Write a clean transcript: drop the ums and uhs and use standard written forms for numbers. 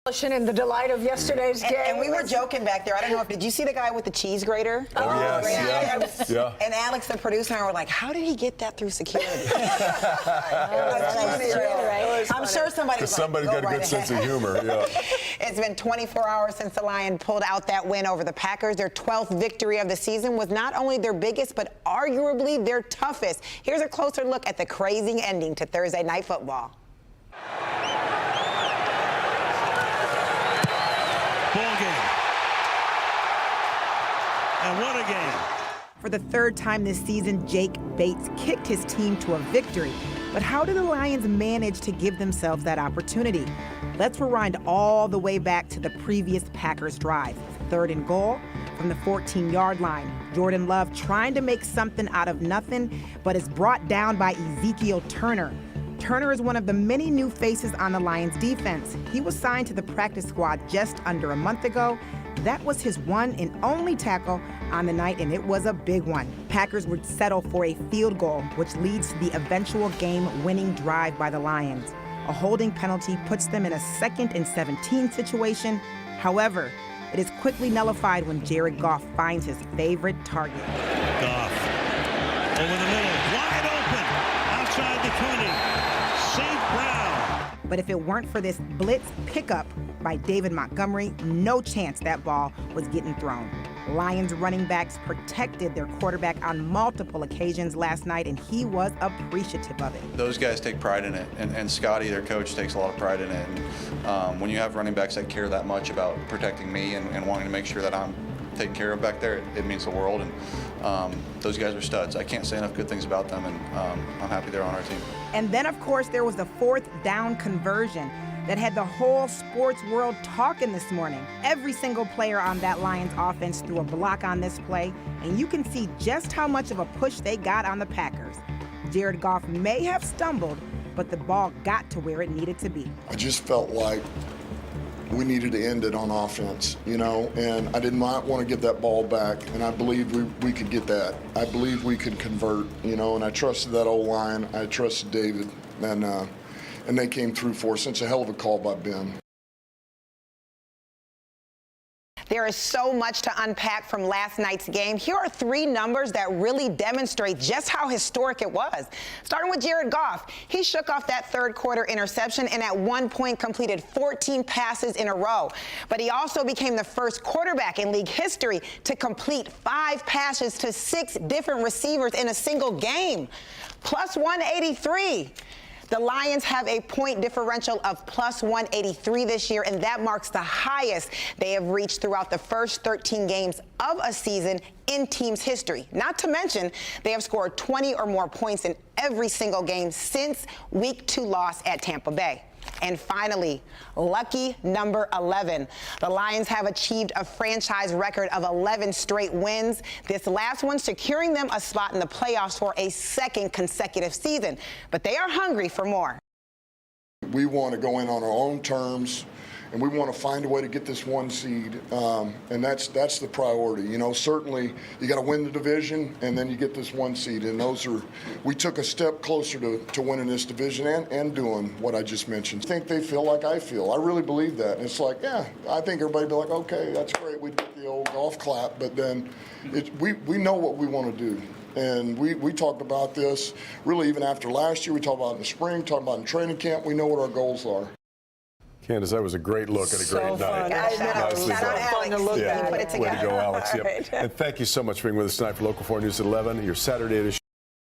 In the delight of yesterday's game. And we were joking back there. I don't know if, did you see the guy with the cheese grater? Oh, yes, yeah. And Alex, the producer, and I were like, how did he get that through security? I'm sure somebody was somebody's like, got a good sense of humor, yeah. It's been 24 hours since the Lions pulled out that win over the Packers. Their 12th victory of the season was not only their biggest, but arguably their toughest. Here's a closer look at the crazy ending to Thursday Night Football. Ball game. And what a game. For the third time this season, Jake Bates kicked his team to a victory. But how did the Lions manage to give themselves that opportunity? Let's rewind all the way back to the previous Packers drive. 3rd and goal from the 14-yard line. Jordan Love trying to make something out of nothing, but is brought down by Ezekiel Turner. Turner is one of the many new faces on the Lions defense. He was signed to the practice squad just under a month ago. That was his one and only tackle on the night, and it was a big one. Packers would settle for a field goal, which leads to the eventual game-winning drive by the Lions. A holding penalty puts them in a 2nd and 17 situation. However, it is quickly nullified when Jared Goff finds his favorite target. Goff over the middle, wide open, outside the 20. St. Brown. But if it weren't for this blitz pickup by David Montgomery, no chance that ball was getting thrown. Lions running backs protected their quarterback on multiple occasions last night, and he was appreciative of it. Those guys take pride in it, and Scotty, their coach, takes a lot of pride in it. And when you have running backs that care that much about protecting me and wanting to make sure that I'm taken care of back there, it means the world. And those guys are studs. I can't say enough good things about them, and I'm happy they're on our team. And then, of course, there was the 4th down conversion that had the whole sports world talking this morning. Every single player on that Lions offense threw a block on this play, and you can see just how much of a push they got on the Packers. Jared Goff may have stumbled, but the ball got to where it needed to be. I just felt like we needed to end it on offense, you know, and I did not want to give that ball back, and I believed we could get that. I believed we could convert, you know, and I trusted that O-line. I trusted David, and they came through for us. It's a hell of a call by Ben. There is so much to unpack from last night's game. Here are 3 numbers that really demonstrate just how historic it was. Starting with Jared Goff. He shook off that 3rd quarter interception and at one point completed 14 passes in a row. But he also became the first quarterback in league history to complete 5 passes to 6 different receivers in a single game. Plus 183. The Lions have a point differential of plus 183 this year, and that marks the highest they have reached throughout the first 13 games of a season in team's history. Not to mention, they have scored 20 or more points in every single game since Week 2 loss at Tampa Bay. And finally, lucky number 11. The Lions have achieved a franchise record of 11 straight wins, this last one securing them a spot in the playoffs for a 2nd consecutive season. But they are hungry for more. We want to go in on our own terms, and we want to find a way to get this 1 seed, and that's the priority. You know, certainly you got to win the division, and then you get this 1 seed, and we took a step closer to winning this division and doing what I just mentioned. I think they feel like I feel. I really believe that. And it's like, yeah, I think everybody be like, okay, that's great. We did the old golf clap, but then we know what we want to do. And we talked about this really even after last year. We talked about it in the spring, talked about it in training camp. We know what our goals are. Candace, that was a great look at a great night. Nicely done. Fun to look at. Put it Way to together. go, Alex. All Yep. right. And thank you so much for being with us tonight for Local 4 News at 11, your Saturday edition.